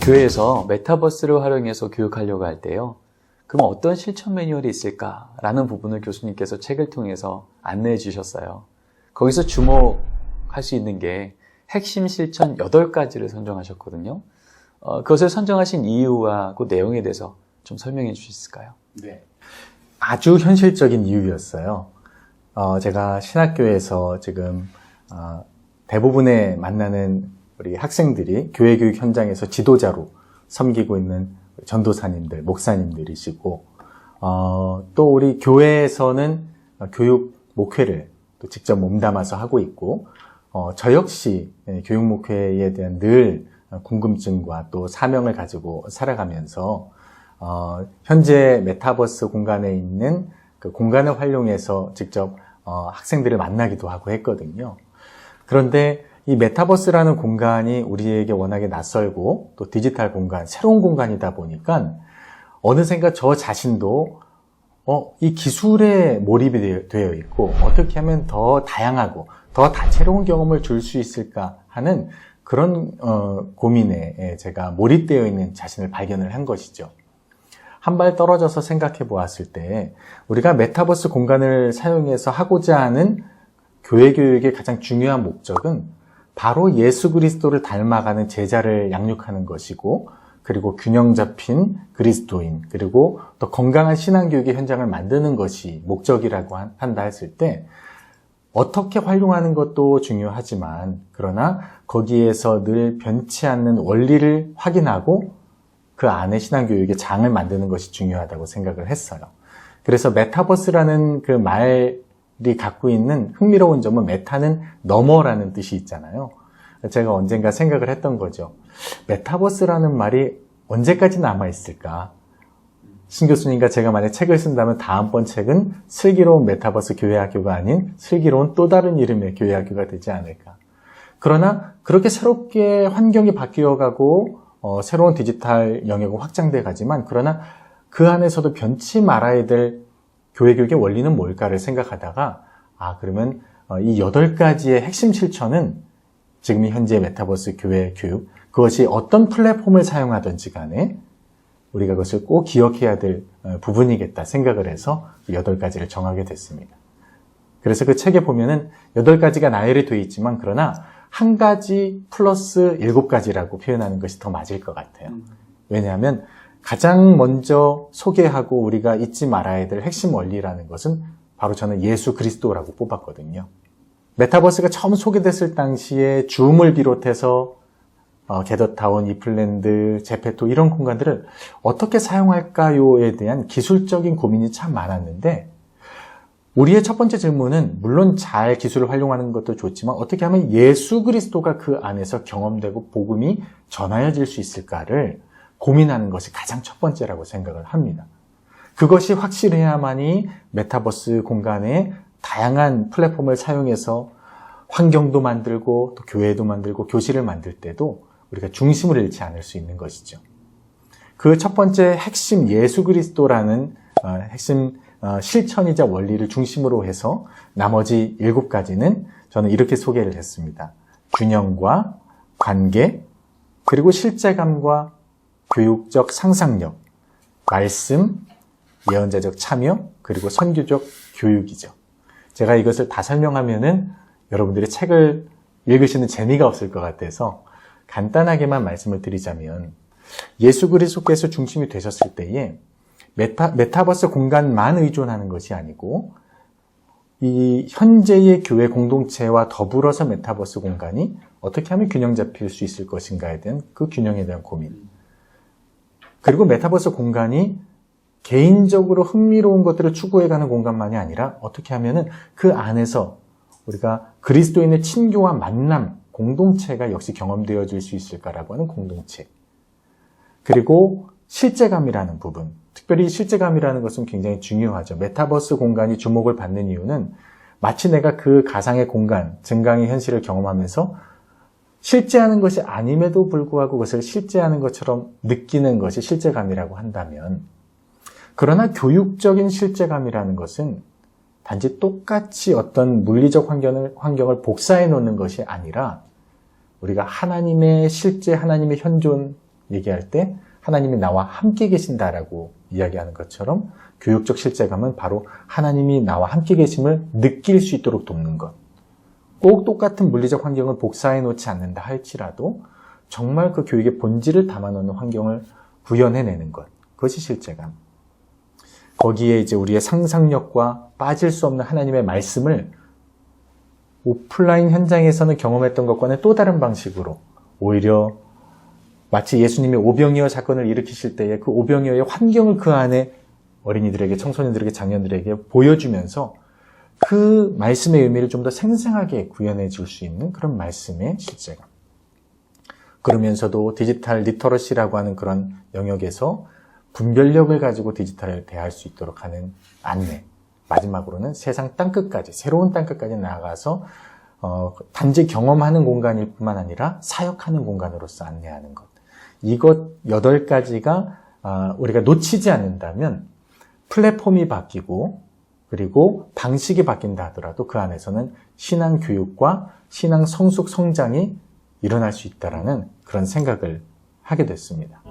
교회에서 메타버스를 활용해서 교육하려고 할 때요. 그럼 어떤 실천 매뉴얼이 있을까라는 부분을 교수님께서 책을 통해서 안내해 주셨어요. 거기서 주목할 수 있는 게 핵심 실천 8가지를 선정하셨거든요. 그것을 선정하신 이유와 그 내용에 대해서 좀 설명해 주실 수 있을까요? 네. 아주 현실적인 이유였어요. 제가 신학교에서 지금 대부분의 만나는 우리 학생들이 교회 교육 현장에서 지도자로 섬기고 있는 전도사님들, 목사님들이시고 또 우리 교회에서는 교육 목회를 또 직접 몸담아서 하고 있고 저 역시 교육 목회에 대한 늘 궁금증과 또 사명을 가지고 살아가면서 현재 메타버스 공간에 있는 그 공간을 활용해서 직접 학생들을 만나기도 하고 했거든요. 그런데 이 메타버스라는 공간이 우리에게 워낙에 낯설고 또 디지털 공간, 새로운 공간이다 보니까 어느샌가 저 자신도 이 기술에 몰입이 되어 있고 어떻게 하면 더 다양하고 더 다채로운 경험을 줄 수 있을까 하는 그런 고민에 제가 몰입되어 있는 자신을 발견을 한 것이죠. 한 발 떨어져서 생각해 보았을 때 우리가 메타버스 공간을 사용해서 하고자 하는 교회 교육의 가장 중요한 목적은 바로 예수 그리스도를 닮아가는 제자를 양육하는 것이고 그리고 균형 잡힌 그리스도인 그리고 또 건강한 신앙교육의 현장을 만드는 것이 목적이라고 한다 했을 때 어떻게 활용하는 것도 중요하지만 그러나 거기에서 늘 변치 않는 원리를 확인하고 그 안에 신앙교육의 장을 만드는 것이 중요하다고 생각을 했어요. 그래서 메타버스라는 그 말이 갖고 있는 흥미로운 점은 메타는 너머라는 뜻이 있잖아요. 제가 언젠가 생각을 했던 거죠. 메타버스라는 말이 언제까지 남아있을까? 신 교수님과 제가 만약 책을 쓴다면 다음번 책은 슬기로운 메타버스 교회학교가 아닌 슬기로운 또 다른 이름의 교회학교가 되지 않을까. 그러나 그렇게 새롭게 환경이 바뀌어가고 새로운 디지털 영역은 확장돼 가지만 그러나 그 안에서도 변치 말아야 될 교회 교육의 원리는 뭘까를 생각하다가 그러면 이 8가지의 핵심 실천은 지금 현재 메타버스 교회 교육 그것이 어떤 플랫폼을 사용하든지 간에 우리가 그것을 꼭 기억해야 될 부분이겠다 생각을 해서 8가지를 정하게 됐습니다. 그래서 그 책에 보면은 8가지가 나열이 되어 있지만 그러나 한 가지 플러스 7가지라고 표현하는 것이 더 맞을 것 같아요. 왜냐하면 가장 먼저 소개하고 우리가 잊지 말아야 될 핵심 원리라는 것은 바로 저는 예수 그리스도라고 뽑았거든요. 메타버스가 처음 소개됐을 당시에 줌을 비롯해서 게더타운, 이플랜드, 제페토 이런 공간들을 어떻게 사용할까요에 대한 기술적인 고민이 참 많았는데 우리의 첫 번째 질문은 물론 잘 기술을 활용하는 것도 좋지만 어떻게 하면 예수 그리스도가 그 안에서 경험되고 복음이 전하여질 수 있을까를 고민하는 것이 가장 첫 번째라고 생각을 합니다. 그것이 확실해야만이 메타버스 공간에 다양한 플랫폼을 사용해서 환경도 만들고 또 교회도 만들고 교실을 만들 때도 우리가 중심을 잃지 않을 수 있는 것이죠. 그 첫 번째 핵심 예수 그리스도라는 핵심 실천이자 원리를 중심으로 해서 나머지 7가지는 저는 이렇게 소개를 했습니다. 균형과 관계, 그리고 실제감과 교육적 상상력, 말씀, 예언자적 참여, 그리고 선교적 교육이죠. 제가 이것을 다 설명하면은 여러분들이 책을 읽으시는 재미가 없을 것 같아서 간단하게만 말씀을 드리자면 예수 그리스도께서 중심이 되셨을 때에 메타버스 공간만 의존하는 것이 아니고 이 현재의 교회 공동체와 더불어서 메타버스 공간이 어떻게 하면 균형 잡힐 수 있을 것인가에 대한 그 균형에 대한 고민. 그리고 메타버스 공간이 개인적으로 흥미로운 것들을 추구해가는 공간만이 아니라 어떻게 하면은 그 안에서 우리가 그리스도인의 친교와 만남, 공동체가 역시 경험되어질 수 있을까라고 하는 공동체. 그리고 실제감이라는 부분. 특별히 실제감이라는 것은 굉장히 중요하죠. 메타버스 공간이 주목을 받는 이유는 마치 내가 그 가상의 공간, 증강의 현실을 경험하면서 실제하는 것이 아님에도 불구하고 그것을 실제하는 것처럼 느끼는 것이 실제감이라고 한다면 그러나 교육적인 실제감이라는 것은 단지 똑같이 어떤 물리적 환경을 복사해 놓는 것이 아니라 우리가 하나님의 실제 하나님의 현존 얘기할 때 하나님이 나와 함께 계신다라고 이야기하는 것처럼 교육적 실제감은 바로 하나님이 나와 함께 계심을 느낄 수 있도록 돕는 것. 꼭 똑같은 물리적 환경을 복사해 놓지 않는다 할지라도 정말 그 교육의 본질을 담아놓는 환경을 구현해내는 것. 그것이 실제감. 거기에 이제 우리의 상상력과 빠질 수 없는 하나님의 말씀을 오프라인 현장에서는 경험했던 것과는 또 다른 방식으로 오히려 마치 예수님이 오병이어 사건을 일으키실 때에 그 오병이어의 환경을 그 안에 어린이들에게, 청소년들에게, 장년들에게 보여주면서 그 말씀의 의미를 좀 더 생생하게 구현해 줄 수 있는 그런 말씀의 실제감. 그러면서도 디지털 리터러시라고 하는 그런 영역에서 분별력을 가지고 디지털을 대할 수 있도록 하는 안내. 마지막으로는 세상 땅끝까지, 새로운 땅끝까지 나아가서 단지 경험하는 공간일 뿐만 아니라 사역하는 공간으로서 안내하는 것. 이것 8가지가 우리가 놓치지 않는다면 플랫폼이 바뀌고 그리고 방식이 바뀐다 하더라도 그 안에서는 신앙 교육과 신앙 성숙 성장이 일어날 수 있다라는 그런 생각을 하게 됐습니다.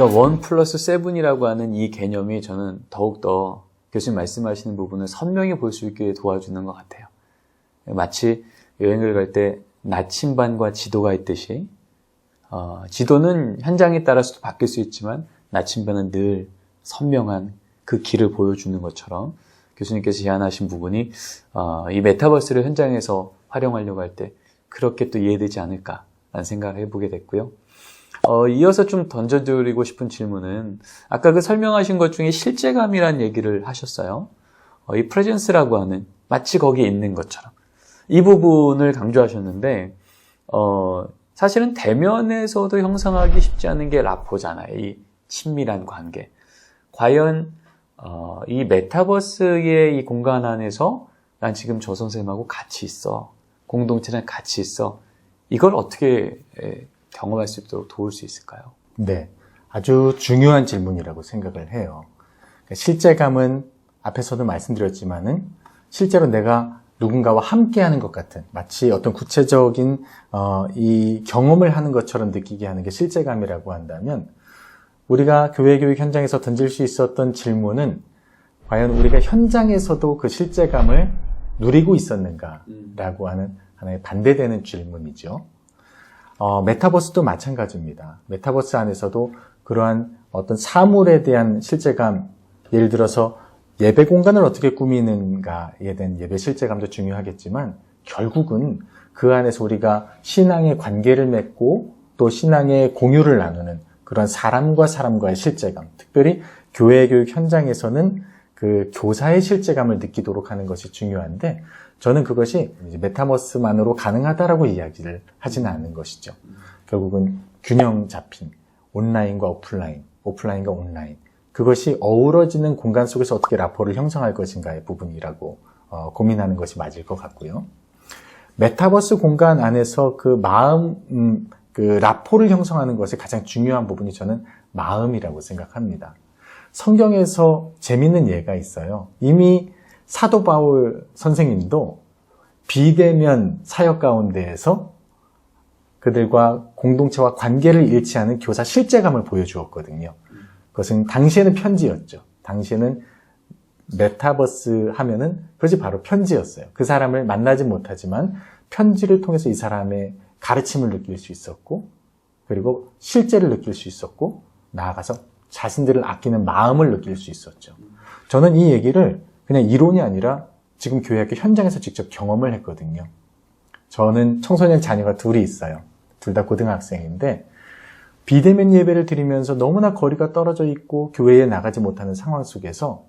그러니까 1+7이라고 하는 이 개념이 저는 더욱더 교수님 말씀하시는 부분을 선명히 볼 수 있게 도와주는 것 같아요. 마치 여행을 갈 때 나침반과 지도가 있듯이 지도는 현장에 따라서도 바뀔 수 있지만 나침반은 늘 선명한 그 길을 보여주는 것처럼 교수님께서 제안하신 부분이 이 메타버스를 현장에서 활용하려고 할 때 그렇게 또 이해되지 않을까라는 생각을 해보게 됐고요. 이어서 좀 던져드리고 싶은 질문은 아까 그 설명하신 것 중에 실제감이란 얘기를 하셨어요. 이 프레젠스라고 하는 마치 거기에 있는 것처럼 이 부분을 강조하셨는데 사실은 대면에서도 형성하기 쉽지 않은 게 라포잖아요. 이 친밀한 관계. 과연 이 메타버스의 이 공간 안에서 난 지금 저 선생님하고 같이 있어. 공동체랑 같이 있어. 이걸 어떻게 경험할 수 있도록 도울 수 있을까요? 네, 아주 중요한 질문이라고 생각을 해요. 실제감은 앞에서도 말씀드렸지만은 실제로 내가 누군가와 함께하는 것 같은 마치 어떤 구체적인 이 경험을 하는 것처럼 느끼게 하는 게 실제감이라고 한다면 우리가 교회 교육 현장에서 던질 수 있었던 질문은 과연 우리가 현장에서도 그 실제감을 누리고 있었는가라고 하는 하나의 반대되는 질문이죠. 메타버스도 마찬가지입니다. 메타버스 안에서도 그러한 어떤 사물에 대한 실제감, 예를 들어서 예배 공간을 어떻게 꾸미는가에 대한 예배 실제감도 중요하겠지만 결국은 그 안에서 우리가 신앙의 관계를 맺고 또 신앙의 공유를 나누는 그런 사람과 사람과의 실제감, 특별히 교회 교육 현장에서는 그 교사의 실제감을 느끼도록 하는 것이 중요한데 저는 그것이 이제 메타버스만으로 가능하다라고 이야기를 하지는 않는 것이죠. 결국은 균형 잡힌 온라인과 오프라인, 오프라인과 온라인 그것이 어우러지는 공간 속에서 어떻게 라포를 형성할 것인가의 부분이라고 고민하는 것이 맞을 것 같고요. 메타버스 공간 안에서 그 마음, 그 라포를 형성하는 것의 가장 중요한 부분이 저는 마음이라고 생각합니다. 성경에서 재밌는 예가 있어요. 이미 사도 바울 선생님도 비대면 사역 가운데에서 그들과 공동체와 관계를 잃지 않은 교사 실제감을 보여주었거든요. 그것은 당시에는 편지였죠. 당시에는 메타버스 하면은 그것이 바로 편지였어요. 그 사람을 만나지 못하지만 편지를 통해서 이 사람의 가르침을 느낄 수 있었고 그리고 실제를 느낄 수 있었고 나아가서 자신들을 아끼는 마음을 느낄 수 있었죠. 저는 이 얘기를 그냥 이론이 아니라 지금 교회학교 현장에서 직접 경험을 했거든요. 저는 청소년 자녀가 둘이 있어요. 둘 다 고등학생인데 비대면 예배를 드리면서 너무나 거리가 떨어져 있고 교회에 나가지 못하는 상황 속에서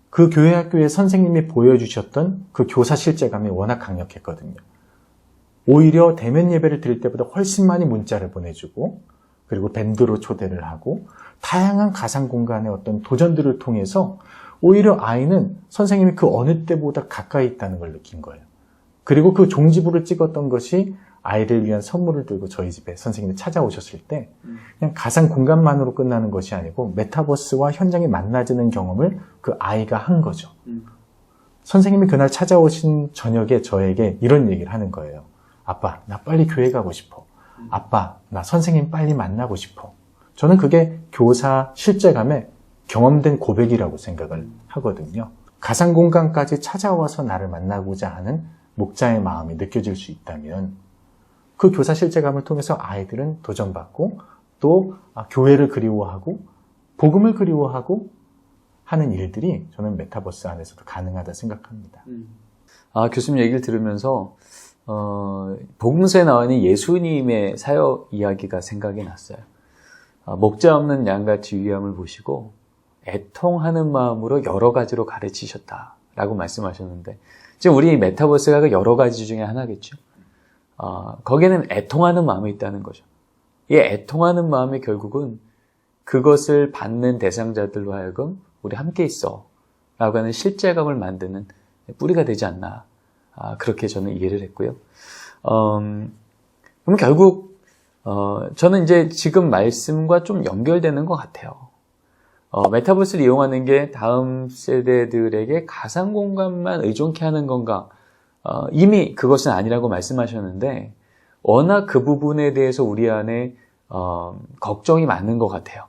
그 교회학교의 선생님이 보여주셨던 그 교사 실제감이 워낙 강력했거든요. 오히려 대면 예배를 드릴 때보다 훨씬 많이 문자를 보내주고 그리고 밴드로 초대를 하고 다양한 가상 공간의 어떤 도전들을 통해서 오히려 아이는 선생님이 그 어느 때보다 가까이 있다는 걸 느낀 거예요. 그리고 그 종지부를 찍었던 것이 아이를 위한 선물을 들고 저희 집에 선생님이 찾아오셨을 때 그냥 가상 공간만으로 끝나는 것이 아니고 메타버스와 현장에 만나지는 경험을 그 아이가 한 거죠. 선생님이 그날 찾아오신 저녁에 저에게 이런 얘기를 하는 거예요. 아빠, 나 빨리 교회 가고 싶어. 아빠, 나 선생님 빨리 만나고 싶어. 저는 그게 교사 실제감에 경험된 고백이라고 생각을 하거든요. 가상 공간까지 찾아와서 나를 만나고자 하는 목자의 마음이 느껴질 수 있다면 그 교사 실제감을 통해서 아이들은 도전받고 또 교회를 그리워하고 복음을 그리워하고 하는 일들이 저는 메타버스 안에서도 가능하다 생각합니다. 교수님 얘기를 들으면서 복음서에 나오는 예수님의 사역 이야기가 생각이 났어요. 목자 없는 양같이 유익함을 보시고 애통하는 마음으로 여러 가지로 가르치셨다라고 말씀하셨는데 지금 우리 메타버스가 그 여러 가지 중에 하나겠죠. 거기에는 애통하는 마음이 있다는 거죠. 이 애통하는 마음이 결국은 그것을 받는 대상자들로 하여금 우리 함께 있어 라고 하는 실제감을 만드는 뿌리가 되지 않나. 그렇게 저는 이해를 했고요. 그럼 결국 저는 이제 지금 말씀과 좀 연결되는 것 같아요. 메타버스를 이용하는 게 다음 세대들에게 가상 공간만 의존케 하는 건가? 이미 그것은 아니라고 말씀하셨는데 워낙 그 부분에 대해서 우리 안에 걱정이 많은 것 같아요.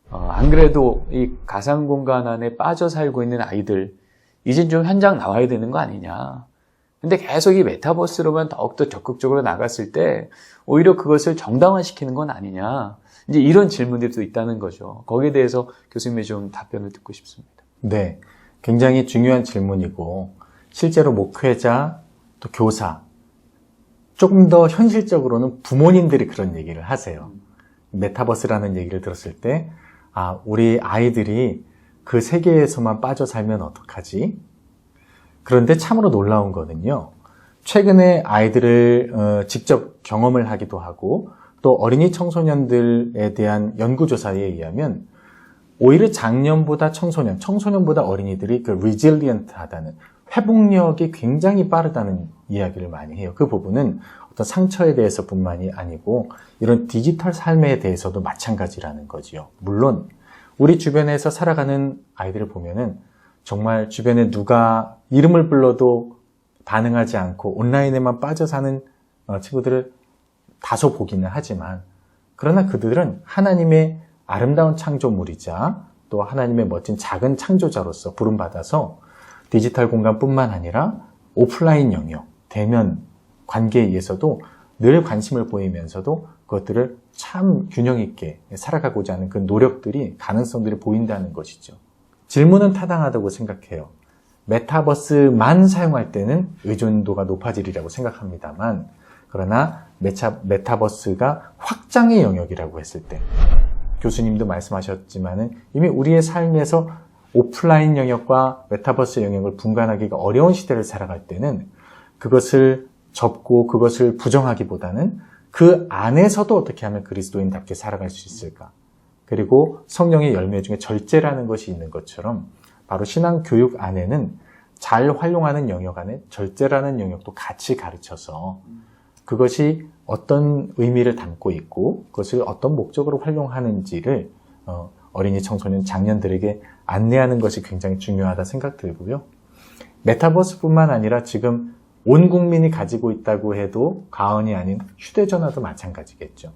안 그래도 이 가상 공간 안에 빠져 살고 있는 아이들 이젠 좀 현장 나와야 되는 거 아니냐. 근데 계속 이 메타버스로만 더욱더 적극적으로 나갔을 때 오히려 그것을 정당화시키는 건 아니냐. 이제 이런 질문들이 또 있다는 거죠. 거기에 대해서 교수님의 좀 답변을 듣고 싶습니다. 네, 굉장히 중요한 질문이고 실제로 목회자 또 교사 조금 더 현실적으로는 부모님들이 그런 얘기를 하세요. 메타버스라는 얘기를 들었을 때 우리 아이들이 그 세계에서만 빠져 살면 어떡하지? 그런데 참으로 놀라운 거는요. 최근에 아이들을 직접 경험을 하기도 하고 또 어린이 청소년들에 대한 연구조사에 의하면 오히려 작년보다 청소년보다 어린이들이 그 resilient-하다는 회복력이 굉장히 빠르다는 이야기를 많이 해요. 그 부분은 어떤 상처에 대해서뿐만이 아니고 이런 디지털 삶에 대해서도 마찬가지라는 거지요. 물론 우리 주변에서 살아가는 아이들을 보면은 정말 주변에 누가 이름을 불러도 반응하지 않고 온라인에만 빠져 사는 친구들을 다소 보기는 하지만 그러나 그들은 하나님의 아름다운 창조물이자 또 하나님의 멋진 작은 창조자로서 부름받아서 디지털 공간뿐만 아니라 오프라인 영역, 대면 관계에 의해서도 늘 관심을 보이면서도 그것들을 참 균형 있게 살아가고자 하는 그 노력들이, 가능성들이 보인다는 것이죠. 질문은 타당하다고 생각해요. 메타버스만 사용할 때는 의존도가 높아지리라고 생각합니다만 그러나 메타버스가 확장의 영역이라고 했을 때 교수님도 말씀하셨지만은 이미 우리의 삶에서 오프라인 영역과 메타버스 영역을 분간하기가 어려운 시대를 살아갈 때는 그것을 접고 그것을 부정하기보다는 그 안에서도 어떻게 하면 그리스도인답게 살아갈 수 있을까? 그리고 성령의 열매 중에 절제라는 것이 있는 것처럼 바로 신앙 교육 안에는 잘 활용하는 영역 안에 절제라는 영역도 같이 가르쳐서 그것이 어떤 의미를 담고 있고 그것을 어떤 목적으로 활용하는지를 어린이, 청소년, 장년들에게 안내하는 것이 굉장히 중요하다 생각 들고요. 메타버스뿐만 아니라 지금 온 국민이 가지고 있다고 해도 과언이 아닌 휴대전화도 마찬가지겠죠.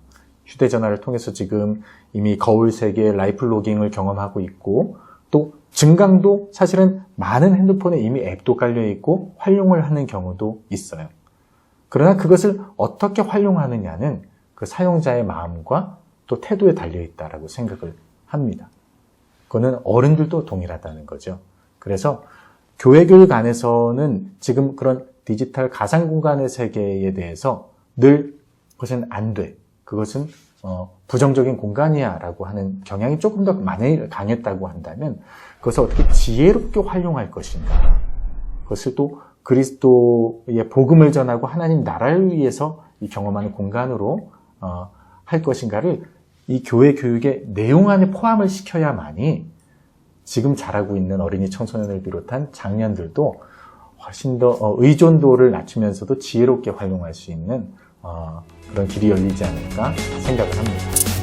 휴대전화를 통해서 지금 이미 거울 세계 라이프 로깅을 경험하고 있고 또 증강도 사실은 많은 핸드폰에 이미 앱도 깔려 있고 활용을 하는 경우도 있어요. 그러나 그것을 어떻게 활용하느냐는 그 사용자의 마음과 또 태도에 달려 있다라고 생각을 합니다. 그거는 어른들도 동일하다는 거죠. 그래서 교회 교육 안에서는 지금 그런 디지털 가상 공간의 세계에 대해서 늘 그것은 안 돼. 그것은 부정적인 공간이야 라고 하는 경향이 조금 더 많이 강했다고 한다면 그것을 어떻게 지혜롭게 활용할 것인가. 그것을 또 그리스도의 복음을 전하고 하나님 나라를 위해서 이 경험하는 공간으로 할 것인가를 이 교회 교육의 내용 안에 포함을 시켜야만이 지금 자라고 있는 어린이 청소년을 비롯한 장년들도 훨씬 더 의존도를 낮추면서도 지혜롭게 활용할 수 있는 그런 길이 열리지 않을까 생각을 합니다.